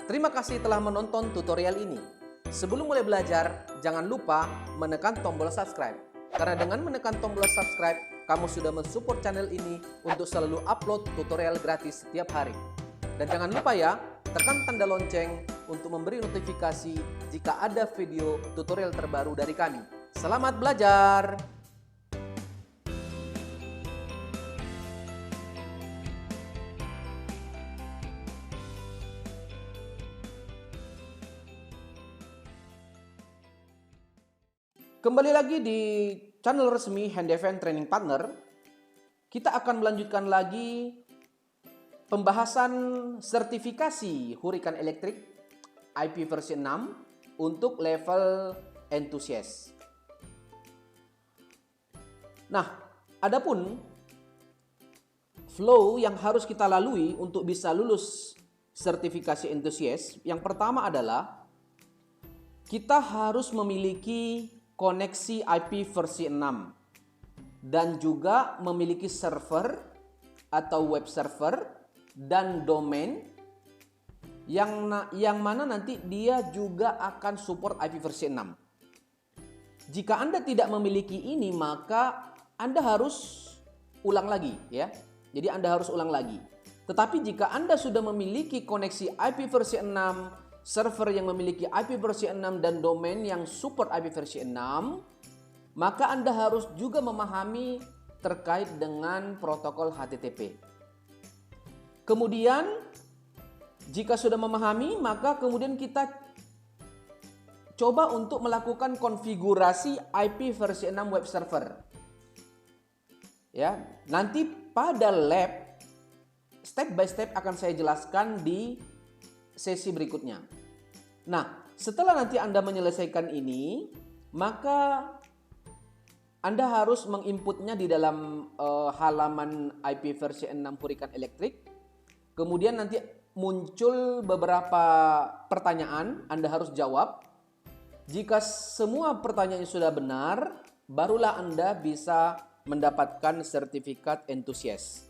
Terima kasih telah menonton tutorial ini. Sebelum mulai belajar, jangan lupa menekan tombol subscribe. Karena dengan menekan tombol subscribe, kamu sudah mensupport channel ini untuk selalu upload tutorial gratis setiap hari. Dan jangan lupa ya, tekan tanda lonceng untuk memberi notifikasi jika ada video tutorial terbaru dari kami. Selamat belajar! Kembali lagi di channel resmi Handeven Training Partner. Kita akan melanjutkan lagi pembahasan sertifikasi hurikan elektrik IP versi 6 untuk level enthusiast. Nah, adapun flow yang harus kita lalui untuk bisa lulus sertifikasi enthusiast, yang pertama adalah kita harus memiliki koneksi IP versi 6 dan juga memiliki server atau web server dan domain yang mana nanti dia juga akan support IP versi 6. Jika Anda tidak memiliki ini, maka Anda harus ulang lagi ya. Jadi Anda harus ulang lagi. Tetapi jika Anda sudah memiliki koneksi IP versi 6, server yang memiliki IP versi 6 dan domain yang support IP versi 6, maka Anda harus juga memahami terkait dengan protokol HTTP. Kemudian, jika sudah memahami, maka kemudian kita coba untuk melakukan konfigurasi IP versi 6 web server. Ya, nanti pada lab step by step akan saya jelaskan di sesi berikutnya. Nah, setelah nanti Anda menyelesaikan ini, maka Anda harus menginputnya di dalam halaman IP versi 6 hurikan elektrik. Kemudian nanti muncul beberapa pertanyaan, Anda harus jawab. Jika semua pertanyaannya sudah benar, barulah Anda bisa mendapatkan sertifikat enthusiast.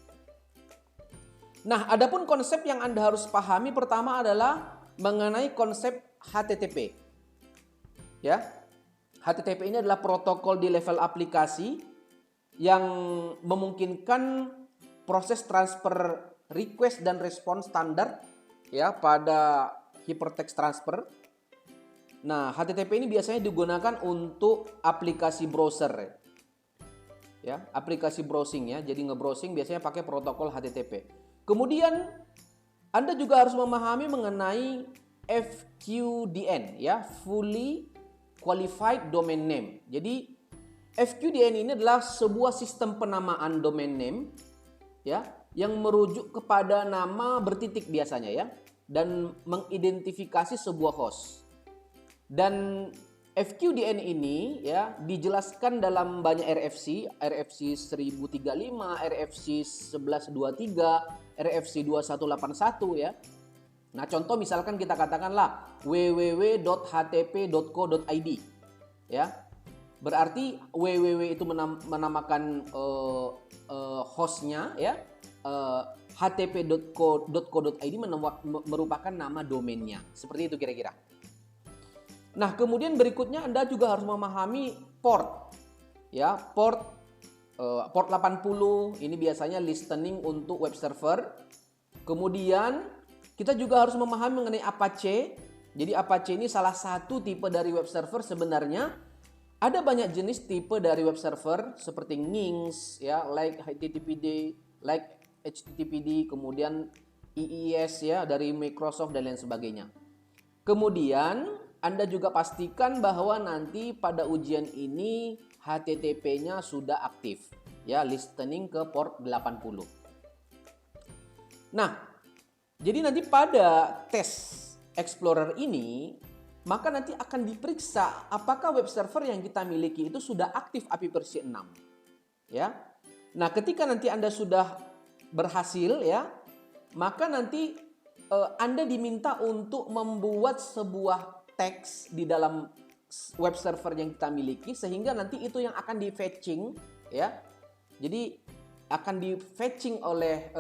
Nah, adapun konsep yang Anda harus pahami pertama adalah mengenai konsep HTTP. Ya. HTTP ini adalah protokol di level aplikasi yang memungkinkan proses transfer request dan respons standar ya pada hypertext transfer. Nah, HTTP ini biasanya digunakan untuk aplikasi browser. Ya, aplikasi browsing ya. Jadi nge-browsing biasanya pakai protokol HTTP. Kemudian Anda juga harus memahami mengenai FQDN ya, Fully Qualified Domain Name. Jadi FQDN ini adalah sebuah sistem penamaan domain name ya, yang merujuk kepada nama bertitik biasanya ya, dan mengidentifikasi sebuah host. Dan FQDN ini ya dijelaskan dalam banyak RFC 1035, RFC 1123, RFC 2181 ya. Nah, contoh misalkan kita katakanlah www.htp.co.id ya. Berarti www itu menamakan hostnya ya. htp.co.id merupakan nama domainnya. Seperti itu kira-kira. Nah, kemudian berikutnya Anda juga harus memahami port. Ya, port 80 ini biasanya listening untuk web server. Kemudian kita juga harus memahami mengenai Apache. Jadi Apache ini salah satu tipe dari web server. Sebenarnya ada banyak jenis tipe dari web server seperti Nginx ya, like HTTPD, kemudian IIS ya dari Microsoft dan lain sebagainya. Kemudian Anda juga pastikan bahwa nanti pada ujian ini HTTP-nya sudah aktif ya, listening ke port 80. Nah, jadi nanti pada tes Explorer ini maka nanti akan diperiksa apakah web server yang kita miliki itu sudah aktif IP versi 6. Ya. Nah, ketika nanti Anda sudah berhasil ya, maka nanti Anda diminta untuk membuat sebuah teks di dalam web server yang kita miliki sehingga nanti itu yang akan di fetching ya. Jadi akan di fetching oleh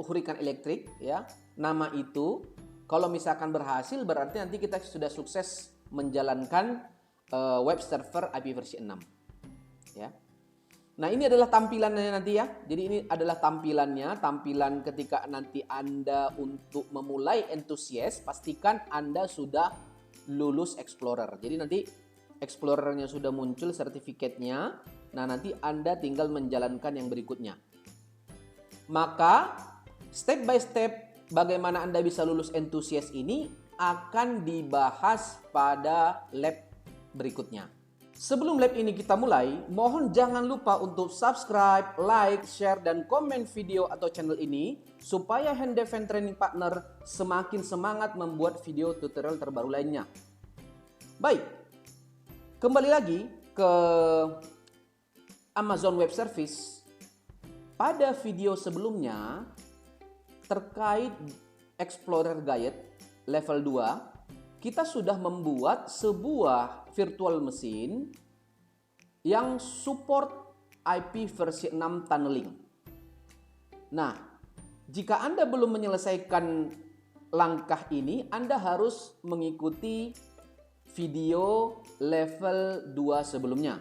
hurikan elektrik ya. nama itu. Kalau misalkan berhasil berarti nanti kita sudah sukses menjalankan web server IP versi 6. Ya. Nah, ini adalah tampilannya nanti ya. Jadi ini adalah tampilannya, tampilan ketika nanti Anda untuk memulai Enthusiast, pastikan Anda sudah lulus Explorer. Jadi nanti Explorernya sudah muncul sertifikatnya. Nah, nanti Anda tinggal menjalankan yang berikutnya. Maka step by step bagaimana Anda bisa lulus Enthusiast ini akan dibahas pada lab berikutnya. Sebelum lab ini kita mulai, mohon jangan lupa untuk subscribe, like, share, dan komen video atau channel ini supaya Handeven Training Partner semakin semangat membuat video tutorial terbaru lainnya. Baik, kembali lagi ke Amazon Web Service. Pada video sebelumnya terkait Explorer Guide level 2, kita sudah membuat sebuah virtual machine yang support IP versi 6 tunneling. Nah, jika Anda belum menyelesaikan langkah ini, Anda harus mengikuti video level 2 sebelumnya.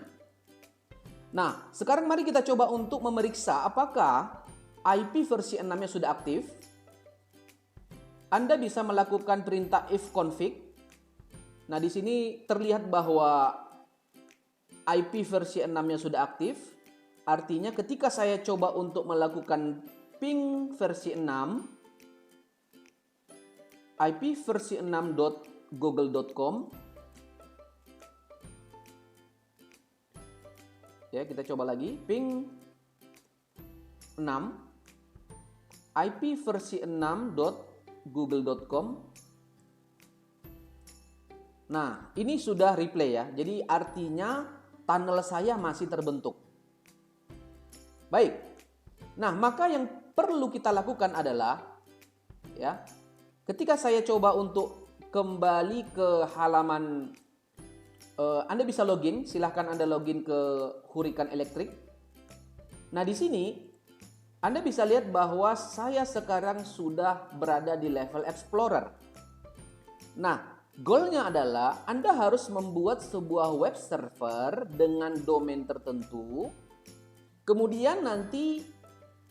Nah, sekarang mari kita coba untuk memeriksa apakah IP versi 6-nya sudah aktif. Anda bisa melakukan perintah ifconfig. Nah, di sini terlihat bahwa IP versi 6-nya sudah aktif. Artinya ketika saya coba untuk melakukan ping versi 6, IP versi 6.google.com. Ya, kita coba lagi. Ping 6. IP versi 6.google.com. Nah, ini sudah replay ya. Jadi artinya tunnel saya masih terbentuk. Baik. Nah, maka yang perlu kita lakukan adalah ya, ketika saya coba untuk kembali ke halaman, Anda bisa login, silahkan Anda login ke Hurricane Electric. Nah, di sini Anda bisa lihat bahwa saya sekarang sudah berada di level Explorer. Nah, goalnya adalah Anda harus membuat sebuah web server dengan domain tertentu. Kemudian nanti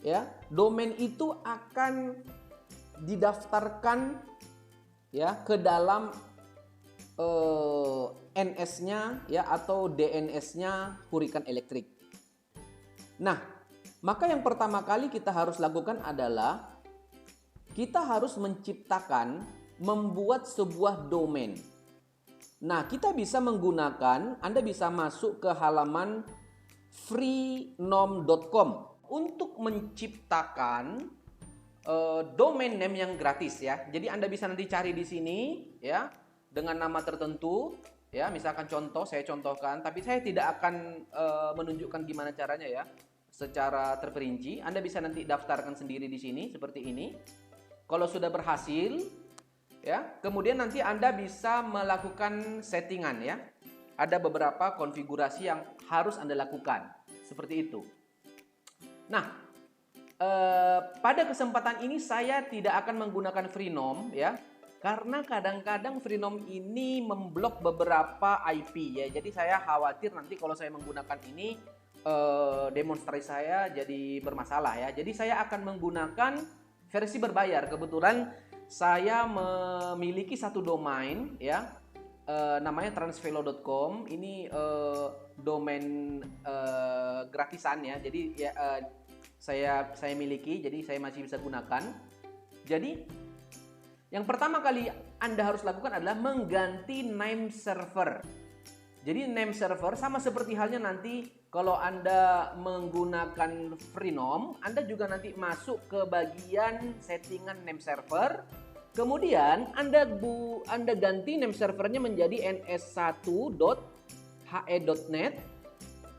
ya, domain itu akan didaftarkan ya ke dalam NS-nya ya atau DNS-nya Hurricane Electric. Nah, maka yang pertama kali kita harus lakukan adalah kita harus menciptakan, membuat sebuah domain. Nah, kita bisa menggunakan, Anda bisa masuk ke halaman freenom.com untuk menciptakan domain name yang gratis ya. Jadi Anda bisa nanti cari di sini ya dengan nama tertentu ya, misalkan contoh, saya contohkan, tapi saya tidak akan menunjukkan gimana caranya ya. Secara terperinci, Anda bisa nanti daftarkan sendiri di sini seperti ini. Kalau sudah berhasil, ya, kemudian nanti Anda bisa melakukan settingan ya. Ada beberapa konfigurasi yang harus Anda lakukan seperti itu. Nah, pada kesempatan ini saya tidak akan menggunakan Freenom ya, karena kadang-kadang Freenom ini memblok beberapa IP ya. Jadi saya khawatir nanti kalau saya menggunakan ini demonstrasi saya jadi bermasalah ya. Jadi saya akan menggunakan versi berbayar. Kebetulan saya memiliki satu domain ya, namanya transvelo.com. Ini domain gratisan ya. Jadi ya, saya miliki, jadi saya masih bisa gunakan. Jadi yang pertama kali Anda harus lakukan adalah mengganti name server. Jadi name server sama seperti halnya nanti kalau Anda menggunakan Freenom, Anda juga nanti masuk ke bagian settingan name server. Kemudian Anda ganti name servernya menjadi ns1.he.net.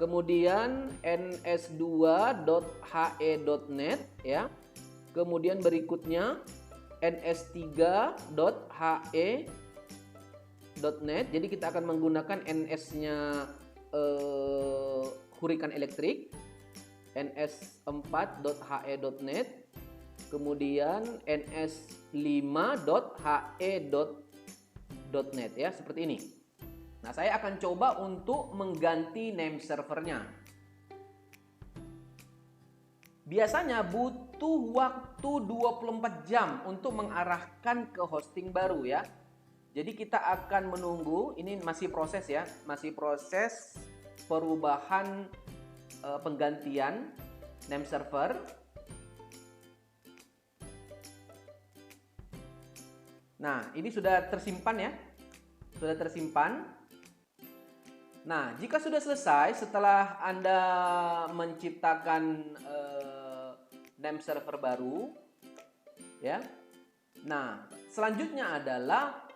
Kemudian ns2.he.net ya. Kemudian berikutnya ns3.he.net. Jadi kita akan menggunakan ns-nya Hurricane Electric, ns4.he.net. kemudian ns5.he.net ya, seperti ini. Nah, saya akan coba untuk mengganti name servernya. Biasanya butuh waktu 24 jam untuk mengarahkan ke hosting baru ya. Jadi kita akan menunggu, ini masih proses ya, masih proses perubahan penggantian name server. Nah, ini sudah tersimpan ya. Sudah tersimpan. Nah, jika sudah selesai setelah Anda menciptakan name server baru ya. Nah, selanjutnya adalah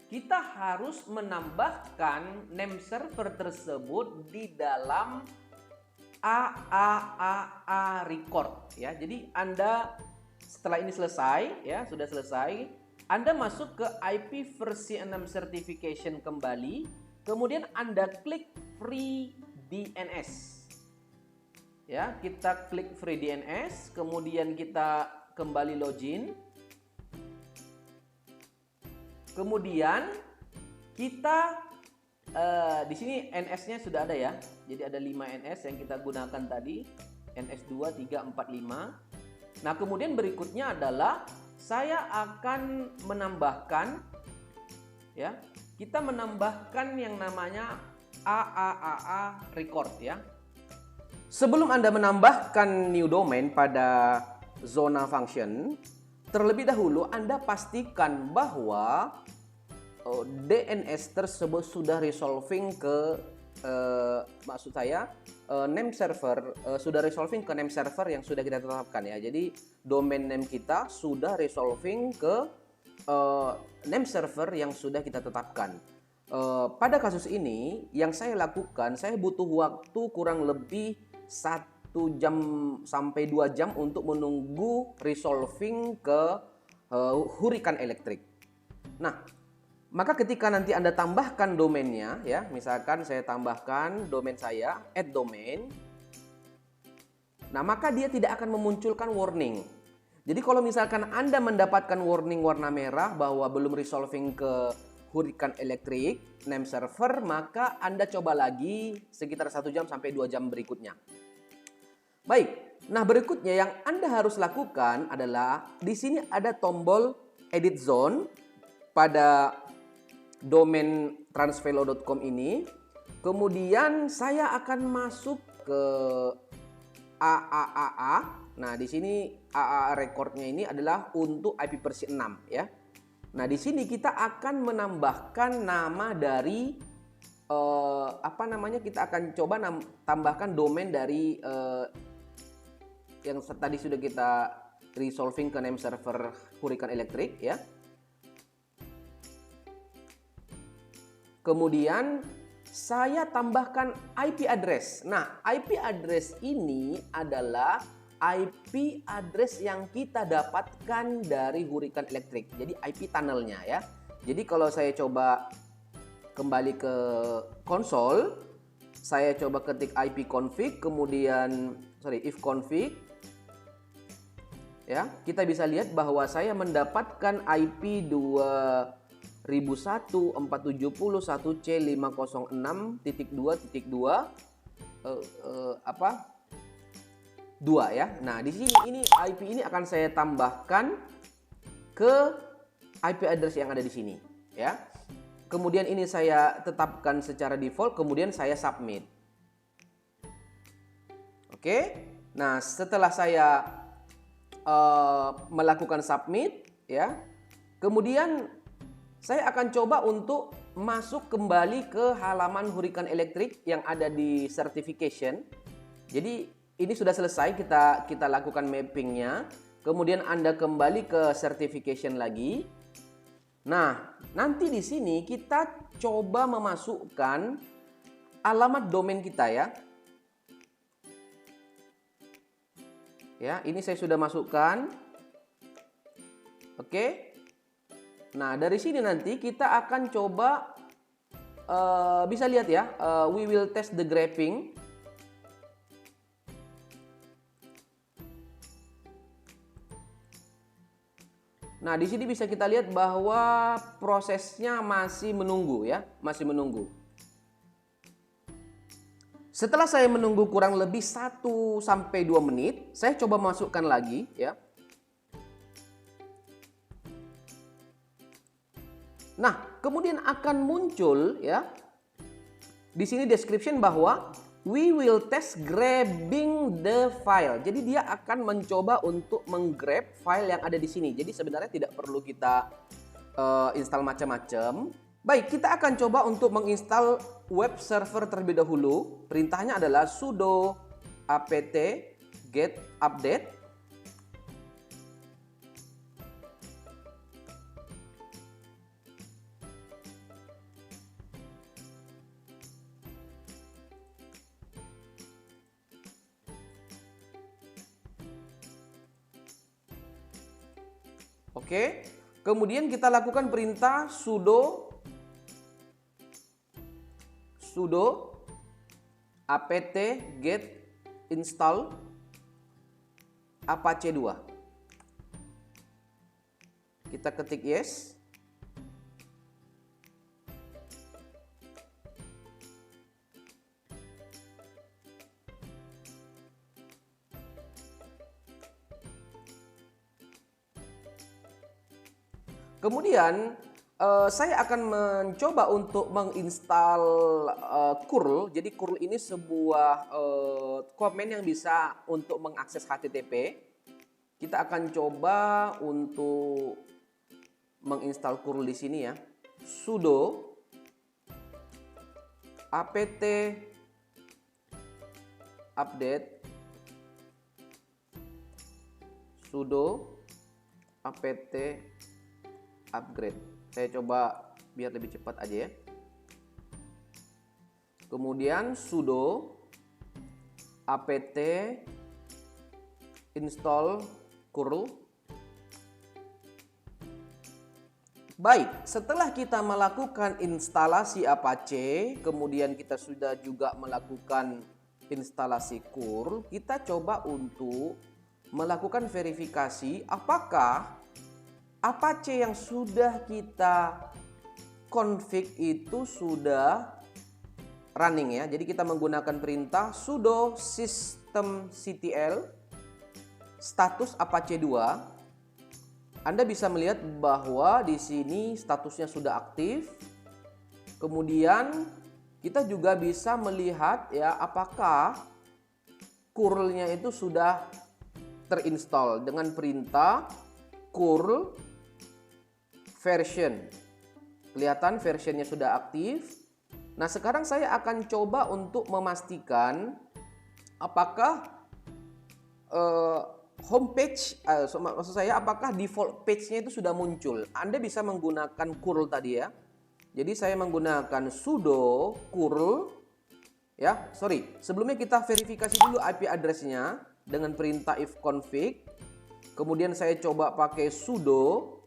kita harus menambahkan name server tersebut di dalam AAAA record ya. Jadi Anda setelah ini selesai ya, sudah selesai, Anda masuk ke IP versi 6 certification kembali, kemudian Anda klik free DNS. Ya, kita klik free DNS, kemudian kita kembali login. Kemudian kita di sini NS-nya sudah ada ya. Jadi ada 5 NS yang kita gunakan tadi, NS2, 3, 4, 5. Nah, kemudian berikutnya adalah saya akan menambahkan ya. Kita menambahkan yang namanya AAAA record ya. Sebelum Anda menambahkan new domain pada zona function, terlebih dahulu Anda pastikan bahwa DNS tersebut sudah resolving ke maksud saya name server sudah resolving ke name server yang sudah kita tetapkan ya. Jadi domain name kita sudah resolving ke name server yang sudah kita tetapkan. Pada kasus ini yang saya lakukan, saya butuh waktu kurang lebih 1 jam sampai 2 jam untuk menunggu resolving ke Hurricane Electric. Nah, maka ketika nanti Anda tambahkan domainnya ya, misalkan saya tambahkan domain saya @domain. Nah, maka dia tidak akan memunculkan warning. Jadi kalau misalkan Anda mendapatkan warning warna merah bahwa belum resolving ke Hurricane Electric name server, maka Anda coba lagi sekitar 1 jam sampai 2 jam berikutnya. Baik. Nah, berikutnya yang Anda harus lakukan adalah di sini ada tombol edit zone pada domain transvelo.com ini. Kemudian saya akan masuk ke AAAA. Nah, di sini AAA recordnya ini adalah untuk IP versi 6 ya. Nah, di sini kita akan menambahkan nama dari kita akan coba tambahkan domain dari yang tadi sudah kita resolving ke name server Hurricane Electric ya. Kemudian saya tambahkan IP address. Nah, IP address ini adalah IP address yang kita dapatkan dari Hurricane Electric. Jadi IP tunnelnya ya. Jadi kalau saya coba kembali ke konsol, saya coba ketik ipconfig, kemudian ifconfig. Ya, kita bisa lihat bahwa saya mendapatkan IP 2001.170.1C506.2.2 2 ya. Nah, di sini ini IP ini akan saya tambahkan ke IP address yang ada di sini ya. Kemudian ini saya tetapkan secara default, kemudian saya submit. Oke. Nah, setelah saya melakukan submit ya, kemudian saya akan coba untuk masuk kembali ke halaman Hurricane Electric yang ada di certification. Jadi ini sudah selesai, kita lakukan mappingnya. Kemudian Anda kembali ke certification lagi. Nah, nanti di sini kita coba memasukkan alamat domain kita ya. Ya, ini saya sudah masukkan. Oke. Nah, dari sini nanti kita akan coba bisa lihat ya, we will test the graphing. Nah, di sini bisa kita lihat bahwa prosesnya masih menunggu ya, masih menunggu. Setelah saya menunggu kurang lebih 1 sampai 2 menit, saya coba masukkan lagi ya. Nah, kemudian akan muncul ya di sini description bahwa we will test grabbing the file. Jadi dia akan mencoba untuk menggrab file yang ada di sini. Jadi sebenarnya tidak perlu kita install macam-macam. Baik, kita akan coba untuk menginstal web server terlebih dahulu. Perintahnya adalah sudo apt get update. Oke, kemudian kita lakukan perintah sudo apt get install apache 2. Kita ketik yes. Kemudian saya akan mencoba untuk menginstal curl. Jadi curl ini sebuah komen yang bisa untuk mengakses HTTP. Kita akan coba untuk menginstal curl di sini ya. Sudo apt update sudo apt upgrade. Saya coba biar lebih cepat aja ya. Kemudian sudo apt install curl. Baik, setelah kita melakukan instalasi Apache, kemudian kita sudah juga melakukan instalasi curl, kita coba untuk melakukan verifikasi apakah Apache yang sudah kita config itu sudah running ya. Jadi kita menggunakan perintah sudo systemctl status Apache 2. Anda bisa melihat bahwa di sini statusnya sudah aktif. Kemudian kita juga bisa melihat ya apakah curl-nya itu sudah terinstall dengan perintah curl version. Kelihatan versionnya sudah aktif. Nah, sekarang saya akan coba untuk memastikan apakah homepage, maksud saya apakah default page-nya itu sudah muncul. Anda bisa menggunakan curl tadi ya. Jadi saya menggunakan sudo curl ya. Sebelumnya kita verifikasi dulu IP address-nya dengan perintah ifconfig. Kemudian saya coba pakai sudo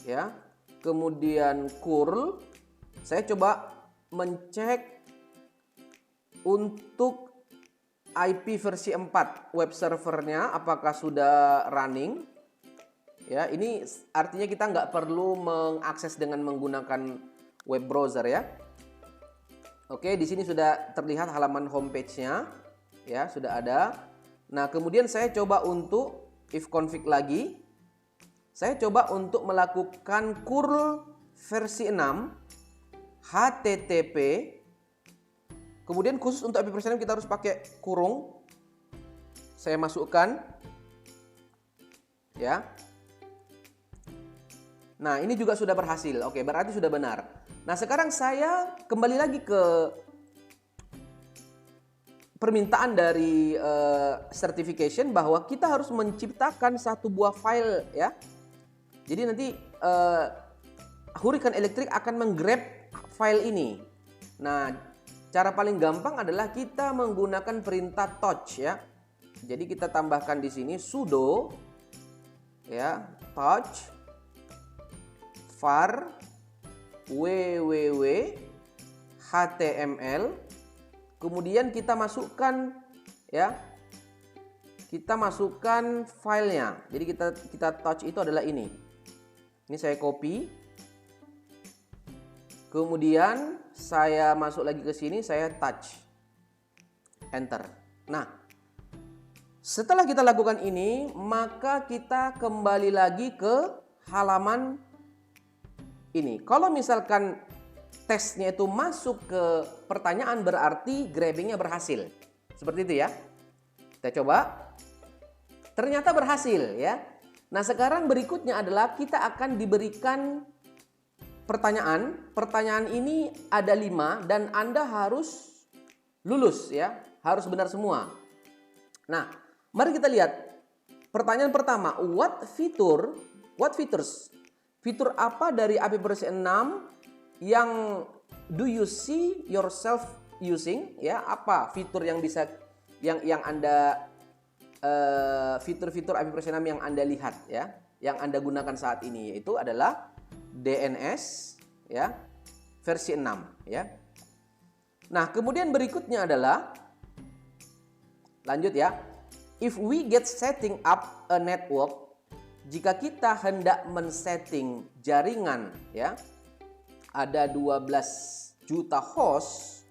ya. Kemudian curl. Saya coba mencek untuk IP versi 4 web servernya apakah sudah running. Ya, ini artinya kita nggak perlu mengakses dengan menggunakan web browser ya. Oke, di sini sudah terlihat halaman homepage-nya. Ya, sudah ada. Nah, kemudian saya coba untuk ifconfig lagi. Saya coba untuk melakukan curl versi 6 HTTP. Kemudian khusus untuk IP versi 6 kita harus pakai kurung. Saya masukkan. Ya. Nah, ini juga sudah berhasil. Oke, berarti sudah benar. Nah, sekarang saya kembali lagi ke permintaan dari certification bahwa kita harus menciptakan satu buah file ya. Jadi nanti Hurricane Electric akan menggrab file ini. Nah, cara paling gampang adalah kita menggunakan perintah touch ya. Jadi kita tambahkan di sini sudo ya touch var www html. Kemudian kita masukkan ya. Kita masukkan filenya. Jadi kita touch itu adalah ini. Ini saya copy. Kemudian saya masuk lagi ke sini, saya touch. Enter. Nah, setelah kita lakukan ini, maka kita kembali lagi ke halaman ini. Kalau misalkan tesnya itu masuk ke pertanyaan, berarti grabbingnya berhasil. Seperti itu ya. Kita coba. Ternyata berhasil ya. Nah, sekarang berikutnya adalah kita akan diberikan pertanyaan. Pertanyaan ini ada 5 dan Anda harus lulus ya. Harus benar semua. Nah, mari kita lihat. Pertanyaan pertama, what features? Fitur apa dari IP versi 6 yang do you see yourself using? Ya, apa fitur yang bisa yang Anda fitur-fitur IP versi 6 yang Anda lihat ya, yang Anda gunakan saat ini, yaitu adalah DNS ya, versi 6 ya. Nah, kemudian berikutnya adalah lanjut ya. If we get setting up a network, jika kita hendak men-setting jaringan ya, ada 12 juta host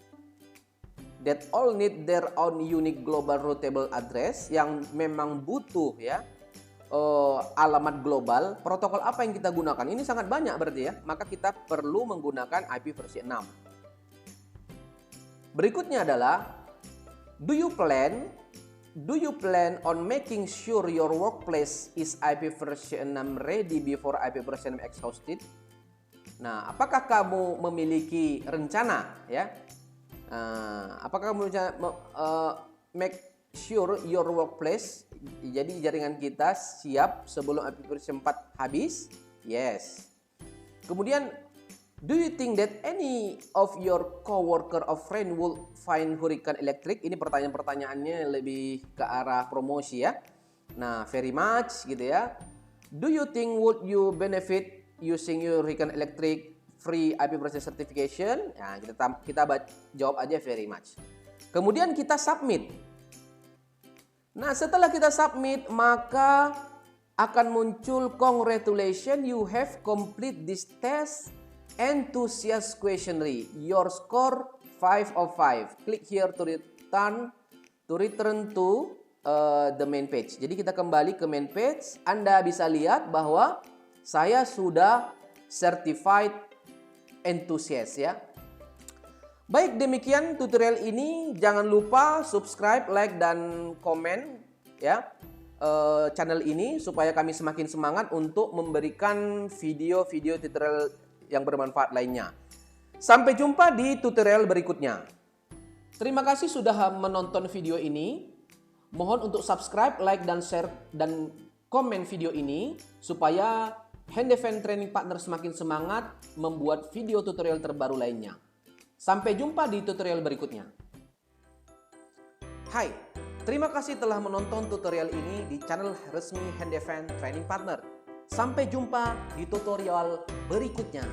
that all need their own unique global routable address, yang memang butuh ya alamat global. Protokol apa yang kita gunakan? Ini sangat banyak berarti ya. Maka kita perlu menggunakan IP versi 6. Berikutnya adalah do you plan on making sure your workplace is IP version 6 ready before IP version 6 exhausted? Nah, apakah kamu memiliki rencana ya? Apakah kamu make sure your workplace, jadi jaringan kita siap sebelum IP versi 4 habis? Yes. Kemudian, do you think that any of your coworker or friend will find Hurricane Electric? Ini pertanyaan-pertanyaannya lebih ke arah promosi ya. Nah, very much gitu ya. Do you think would you benefit using your Hurricane Electric free IP version certification? Nah, kita jawab aja very much. Kemudian kita submit. Nah, setelah kita submit, maka akan muncul congratulations, you have complete this test enthusiast questionnaire. Your score 5 of 5. Click here to return to the main page. Jadi kita kembali ke main page. Anda bisa lihat bahwa saya sudah certified enthusiast ya. Baik, demikian tutorial ini. Jangan lupa subscribe, like, dan komen ya channel ini supaya kami semakin semangat untuk memberikan video-video tutorial yang bermanfaat lainnya. Sampai jumpa di tutorial berikutnya. Terima kasih sudah menonton video ini. Mohon untuk subscribe, like, dan share, dan komen video ini supaya Handyfan Training Partner semakin semangat membuat video tutorial terbaru lainnya. Sampai jumpa di tutorial berikutnya. Hai, terima kasih telah menonton tutorial ini di channel resmi Handyfan Training Partner. Sampai jumpa di tutorial berikutnya.